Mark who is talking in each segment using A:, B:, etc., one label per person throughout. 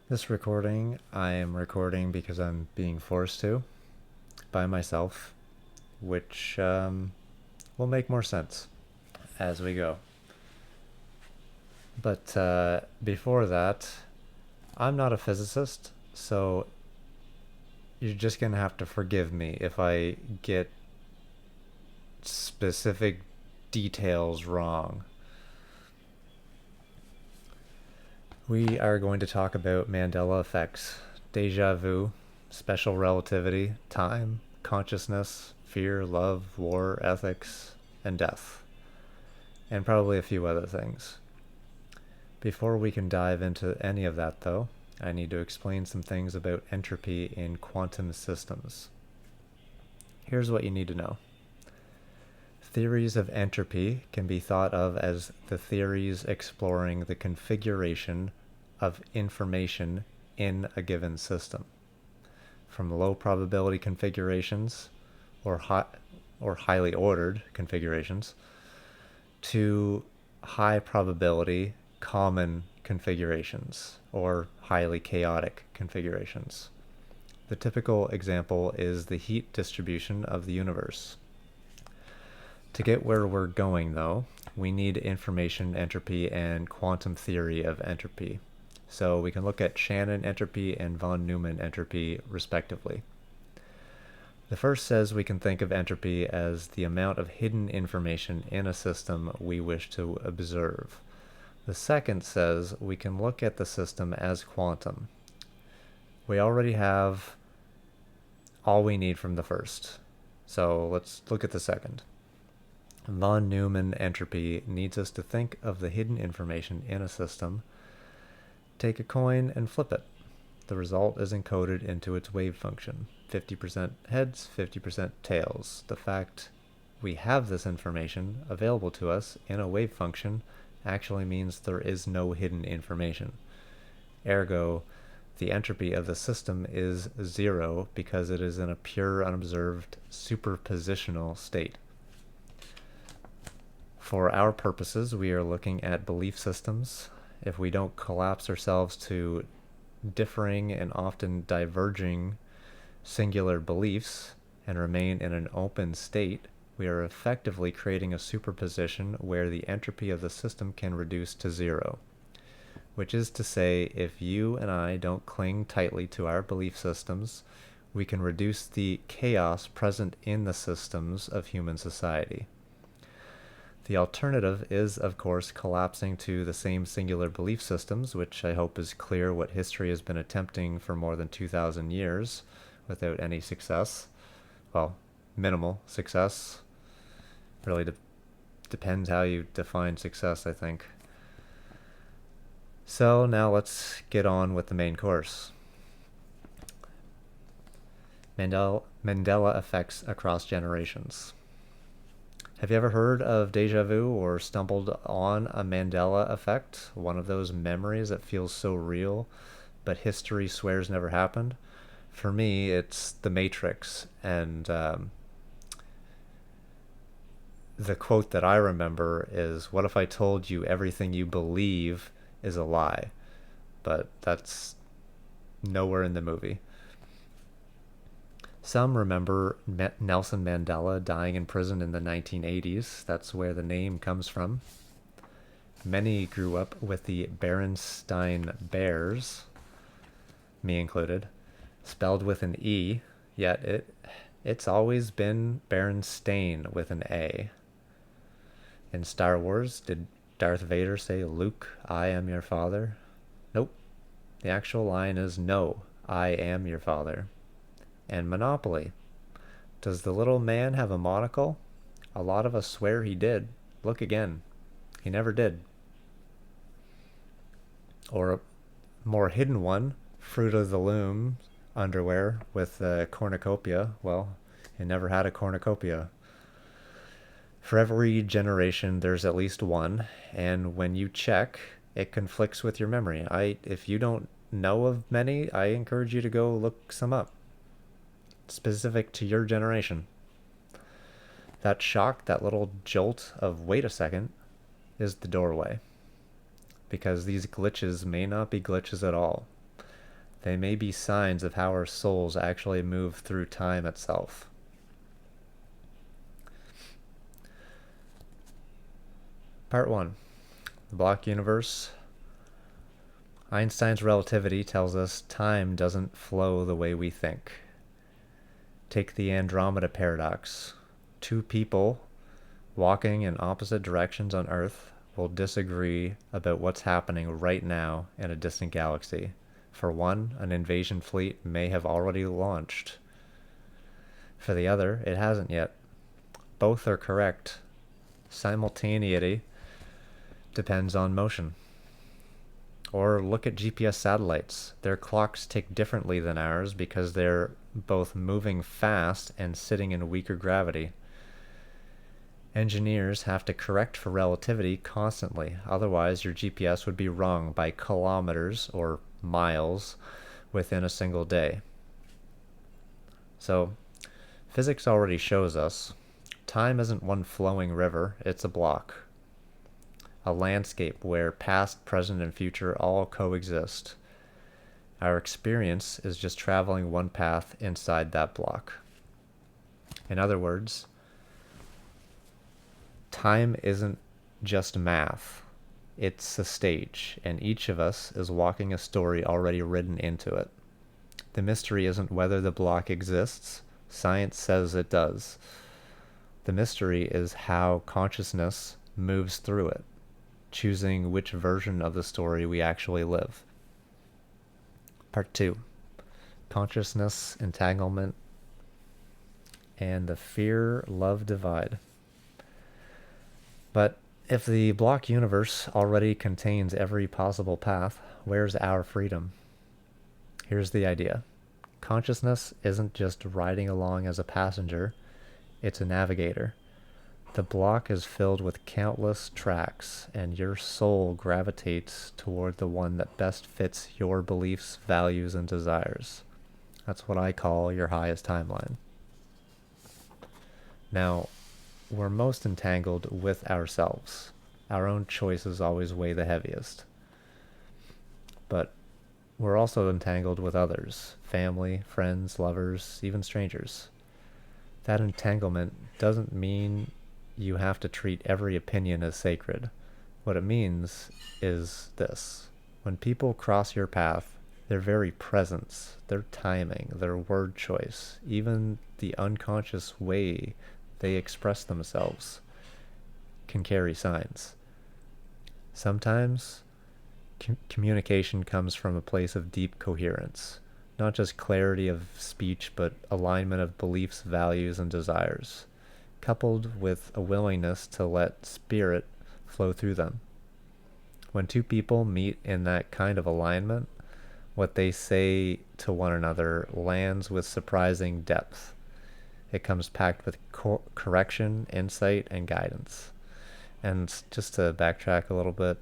A: This recording, I am recording because I'm being forced to by myself, which will make more sense as we go. But before that, I'm not a physicist, so you're just gonna have to forgive me if I get specific details wrong. We are going to talk about Mandela effects, deja vu, special relativity, time, consciousness, fear, love, war, ethics, and death, and probably a few other things. Before we can dive into any of that, though, I need to explain some things about entropy in quantum systems. Here's what you need to know. Theories of entropy can be thought of as the theories exploring the configuration of information in a given system, from low probability configurations or highly ordered configurations to high probability common configurations or highly chaotic configurations. The typical example is the heat distribution of the universe. To get where we're going, though, we need information entropy and quantum theory of entropy. So we can look at Shannon entropy and von Neumann entropy, respectively. The first says we can think of entropy as the amount of hidden information in a system we wish to observe. The second says we can look at the system as quantum. We already have all we need from the first. So let's look at the second. Von Neumann entropy needs us to think of the hidden information in a system, take a coin and flip it. The result is encoded into its wave function, 50% heads, 50% tails. The fact we have this information available to us in a wave function actually means there is no hidden information. Ergo, the entropy of the system is zero because it is in a pure unobserved superpositional state. For our purposes, we are looking at belief systems. If we don't collapse ourselves to differing and often diverging singular beliefs and remain in an open state, we are effectively creating a superposition where the entropy of the system can reduce to zero. Which is to say, if you and I don't cling tightly to our belief systems, we can reduce the chaos present in the systems of human society. The alternative is, of course, collapsing to the same singular belief systems, which I hope is clear what history has been attempting for more than 2,000 years without any success. Well, minimal success. Really depends how you define success, I think. So now let's get on with the main course. Mandela effects across generations. Have you ever heard of deja vu or stumbled on a Mandela effect? One of those memories that feels so real, but history swears never happened? For me, it's The Matrix, and the quote that I remember is, "What if I told you everything you believe is a lie?" But that's nowhere in the movie. Some remember Nelson Mandela dying in prison in the 1980s. That's where the name comes from. Many grew up with the Berenstain Bears, me included, spelled with an E, yet it's always been Berenstain with an A. In Star Wars, did Darth Vader say, "Luke, I am your father"? Nope. The actual line is, "No, I am your father." And Monopoly. Does the little man have a monocle? A lot of us swear he did. Look again. He never did. Or a more hidden one, Fruit of the Loom underwear with a cornucopia. Well, he never had a cornucopia. For every generation, there's at least one, and when you check, it conflicts with your memory. If you don't know of many, I encourage you to go look some up, specific to your generation. That shock, that little jolt of "wait a second," is the doorway. Because these glitches may not be glitches at all. They may be signs of how our souls actually move through time itself. Part 1. The Block Universe. Einstein's relativity tells us time doesn't flow the way we think. Take the Andromeda paradox. Two people walking in opposite directions on Earth will disagree about what's happening right now in a distant galaxy. For one, an invasion fleet may have already launched. For the other, it hasn't yet. Both are correct. Simultaneity depends on motion. Or look at GPS satellites. Their clocks tick differently than ours because they're both moving fast and sitting in weaker gravity. Engineers have to correct for relativity constantly, otherwise your GPS would be wrong by kilometers or miles within a single day. So, physics already shows us time isn't one flowing river, it's a block. A landscape where past, present, and future all coexist. Our experience is just traveling one path inside that block. In other words, time isn't just math. It's a stage, and each of us is walking a story already written into it. The mystery isn't whether the block exists. Science says it does. The mystery is how consciousness moves through it, choosing which version of the story we actually live. Part 2. Consciousness, entanglement, and the fear-love divide. But if the block universe already contains every possible path, where's our freedom? Here's the idea. Consciousness isn't just riding along as a passenger, it's a navigator. The block is filled with countless tracks, and your soul gravitates toward the one that best fits your beliefs, values, and desires. That's what I call your highest timeline. Now, we're most entangled with ourselves. Our own choices always weigh the heaviest. But we're also entangled with others, family, friends, lovers, even strangers. That entanglement doesn't mean you have to treat every opinion as sacred. What it means is this. When people cross your path, their very presence, their timing, their word choice, even the unconscious way they express themselves can carry signs. Sometimes communication comes from a place of deep coherence, not just clarity of speech, but alignment of beliefs, values, and desires, coupled with a willingness to let spirit flow through them. When two people meet in that kind of alignment, what they say to one another lands with surprising depth. It comes packed with correction, insight, and guidance. And just to backtrack a little bit,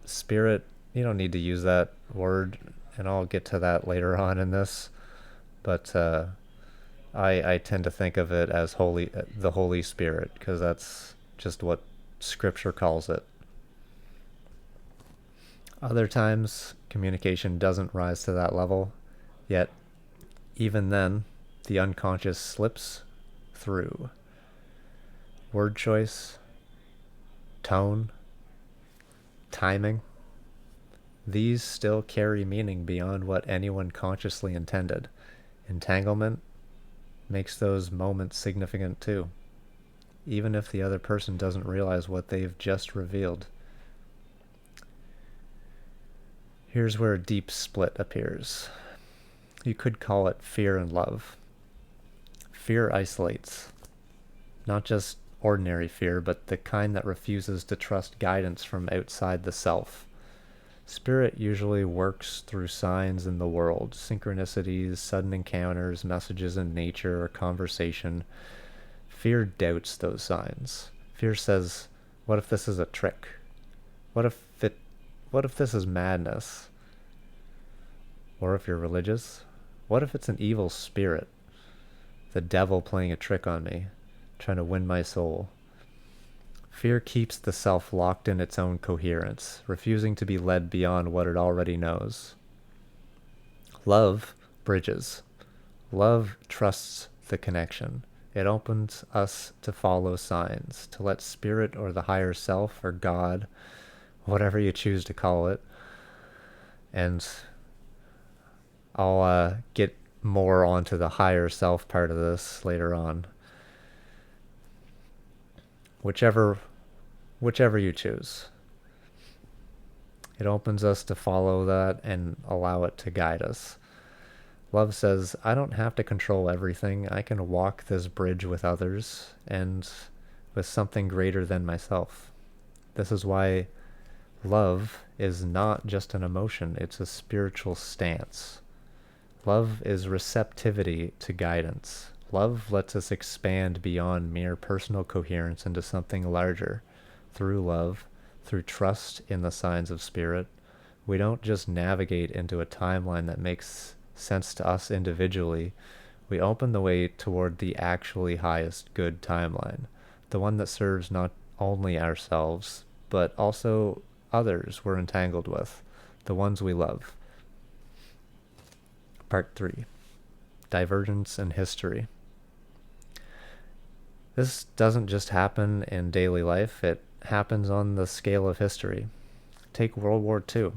A: spirit, you don't need to use that word, and I'll get to that later on in this, but I tend to think of it as the Holy Spirit, because that's just what Scripture calls it. Other times, communication doesn't rise to that level, yet even then, the unconscious slips through. Word choice, tone, timing, these still carry meaning beyond what anyone consciously intended. Entanglement makes those moments significant too, even if the other person doesn't realize what they've just revealed. Here's where a deep split appears. You could call it fear and love. Fear isolates. Not just ordinary fear, but the kind that refuses to trust guidance from outside the self. Spirit usually works through signs in the world, synchronicities, sudden encounters, messages in nature, or conversation. Fear doubts those signs. Fear says, what if this is a trick? What if this is madness? Or if you're religious, what if it's an evil spirit? The devil playing a trick on me, trying to win my soul. Fear keeps the self locked in its own coherence, refusing to be led beyond what it already knows. Love bridges. Love trusts the connection. It opens us to follow signs, to let spirit or the higher self or God, whatever you choose to call it, and I'll get more onto the higher self part of this later on. Whichever you choose. It opens us to follow that and allow it to guide us. Love says, I don't have to control everything. I can walk this bridge with others and with something greater than myself. This is why love is not just an emotion, it's a spiritual stance. Love is receptivity to guidance. Love lets us expand beyond mere personal coherence into something larger. Through love, through trust in the signs of spirit, we don't just navigate into a timeline that makes sense to us individually. We open the way toward the actually highest good timeline, the one that serves not only ourselves, but also others we're entangled with, the ones we love. Part 3. Divergence in history. This doesn't just happen in daily life, it happens on the scale of history. Take World War II.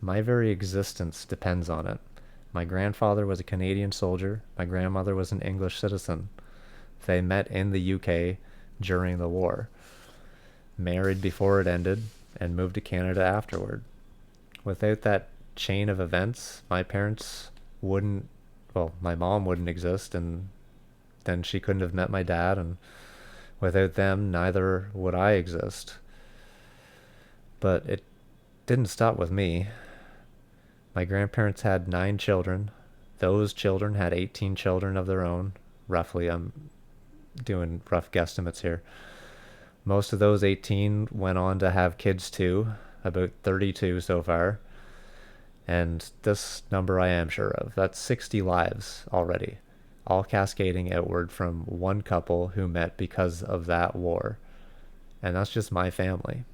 A: My very existence depends on it. My grandfather was a Canadian soldier. My grandmother was an English citizen. They met in the UK during the war, married before it ended, and moved to Canada afterward. Without that chain of events, my parents wouldn't, well, my mom wouldn't exist, and then she couldn't have met my dad, and without them, neither would I exist. But it didn't stop with me. My grandparents had 9 children. Those children had 18 children of their own. Roughly, I'm doing rough guesstimates here. Most of those 18 went on to have kids too, about 32 so far. And this number I am sure of. That's 60 lives already, all cascading outward from one couple who met because of that war. And that's just my family.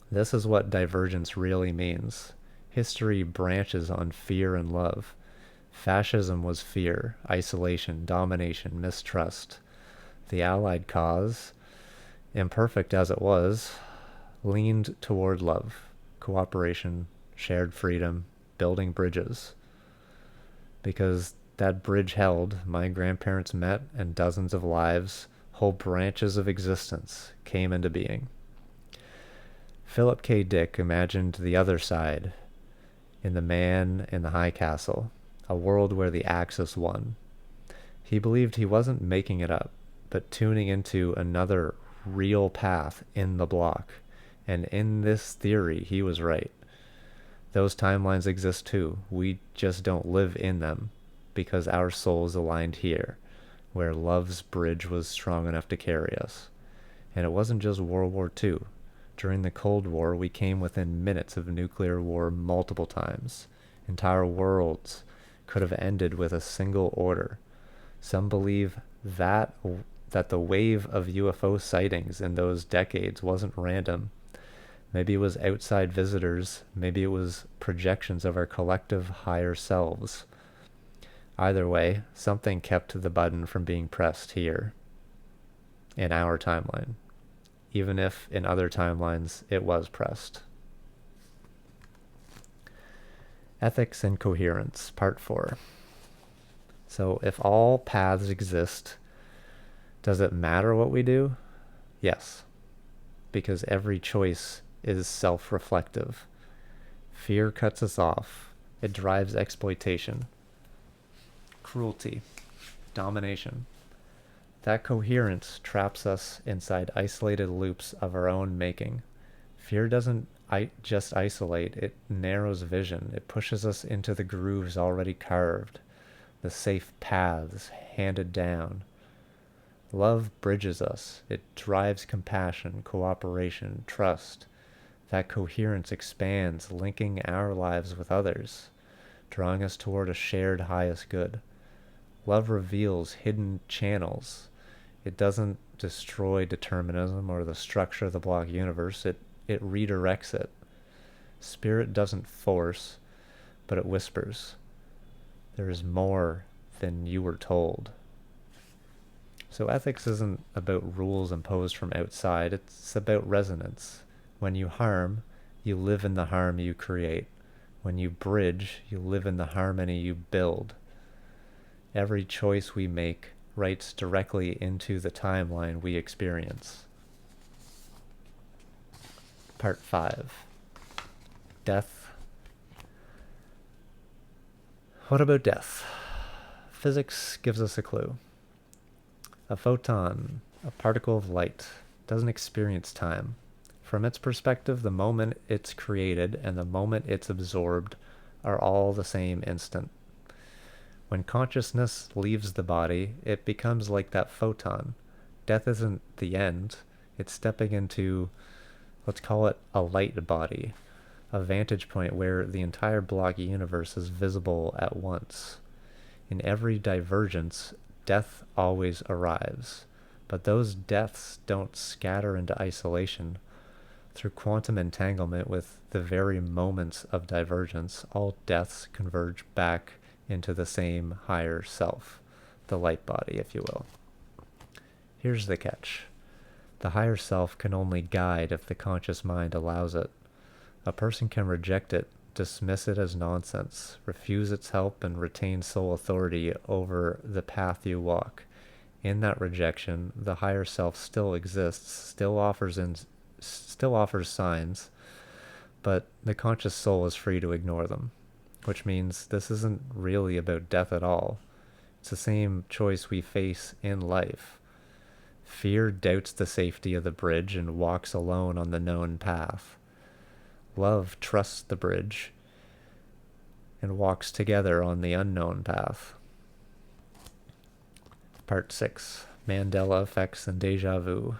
A: This is what divergence really means. History branches on fear and love. Fascism was fear, isolation, domination, mistrust. The Allied cause, imperfect as it was, leaned toward love, cooperation, shared freedom, building bridges. Because that bridge held, my grandparents met, and dozens of lives, whole branches of existence, came into being. Philip K. Dick imagined the other side in The Man in the High Castle, a world where the Axis won. He believed he wasn't making it up, but tuning into another real path in the block. And in this theory, he was right. Those timelines exist too. We just don't live in them because our souls aligned here, where love's bridge was strong enough to carry us. And it wasn't just World War II. During the Cold War, we came within minutes of nuclear war multiple times. Entire worlds could have ended with a single order. Some believe that the wave of UFO sightings in those decades wasn't random. Maybe it was outside visitors. Maybe it was projections of our collective higher selves. Either way, something kept the button from being pressed here, in our timeline, even if in other timelines it was pressed. Ethics and Coherence, Part 4. So if all paths exist, does it matter what we do? Yes, because every choice is self-reflective. Fear cuts us off. It drives exploitation, cruelty, domination. That coherence traps us inside isolated loops of our own making. Fear doesn't just isolate, it narrows vision. It pushes us into the grooves already carved, the safe paths handed down. Love bridges us. It drives compassion, cooperation, trust. That coherence expands, linking our lives with others, drawing us toward a shared highest good. Love reveals hidden channels. It doesn't destroy determinism or the structure of the block universe. It redirects it. Spirit doesn't force, but it whispers. There is more than you were told. So ethics isn't about rules imposed from outside, it's about resonance. When you harm, you live in the harm you create. When you bridge, you live in the harmony you build. Every choice we make writes directly into the timeline we experience. Part 5. Death. What about death? Physics gives us a clue. A photon, a particle of light, doesn't experience time. From its perspective, the moment it's created and the moment it's absorbed are all the same instant. When consciousness leaves the body, it becomes like that photon. Death isn't the end, it's stepping into, let's call it a light body, a vantage point where the entire block universe is visible at once. In every divergence, death always arrives, but those deaths don't scatter into isolation. Through quantum entanglement with the very moments of divergence, all deaths converge back into the same higher self, the light body, if you will. Here's the catch. The higher self can only guide if the conscious mind allows it. A person can reject it, dismiss it as nonsense, refuse its help, and retain sole authority over the path you walk. In that rejection, the higher self still exists, still offers signs, but the conscious soul is free to ignore them, which means this isn't really about death at all. It's the same choice we face in life. Fear doubts the safety of the bridge and walks alone on the known path. Love trusts the bridge and walks together on the unknown path. Part 6. Mandela Effects and Deja Vu.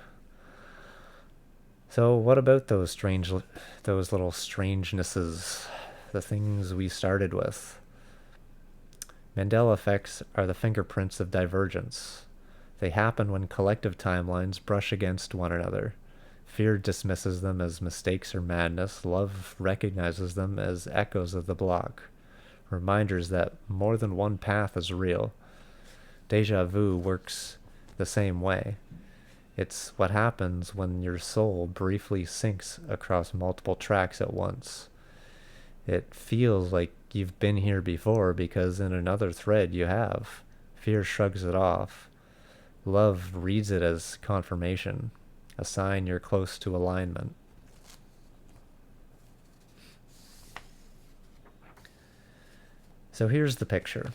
A: So what about those little strangenesses, the things we started with? Mandela effects are the fingerprints of divergence. They happen when collective timelines brush against one another. Fear dismisses them as mistakes or madness. Love recognizes them as echoes of the block, reminders that more than one path is real. Deja vu works the same way. It's what happens when your soul briefly syncs across multiple tracks at once. It feels like you've been here before because in another thread you have. Fear shrugs it off. Love reads it as confirmation, a sign you're close to alignment. So here's the picture.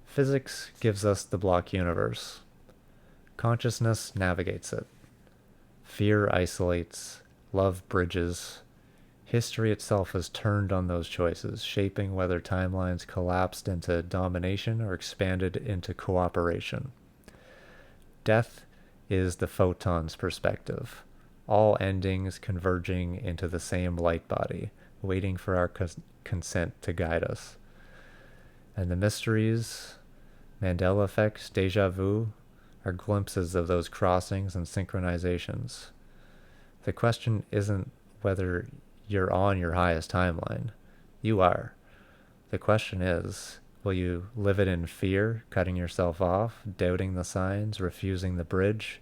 A: Physics gives us the block universe. Consciousness navigates it. Fear isolates. Love bridges. History itself has turned on those choices, shaping whether timelines collapsed into domination or expanded into cooperation. Death is the photon's perspective, all endings converging into the same light body, waiting for our consent to guide us. And the mysteries, Mandela effects, deja vu, are glimpses of those crossings and synchronizations. The question isn't whether you're on your highest timeline. You are. The question is, will you live it in fear, cutting yourself off, doubting the signs, refusing the bridge,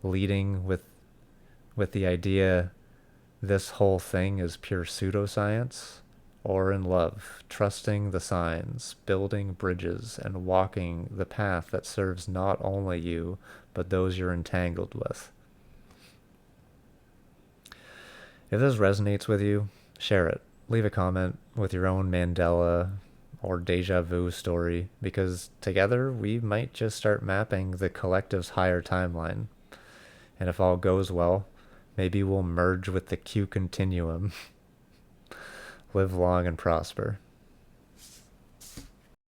A: leading with the idea this whole thing is pure pseudoscience, or in love, trusting the signs, building bridges, and walking the path that serves not only you, but those you're entangled with? If this resonates with you, share it. Leave a comment with your own Mandela or deja vu story, because together we might just start mapping the collective's higher timeline. And if all goes well, maybe we'll merge with the Q continuum. Live long and prosper.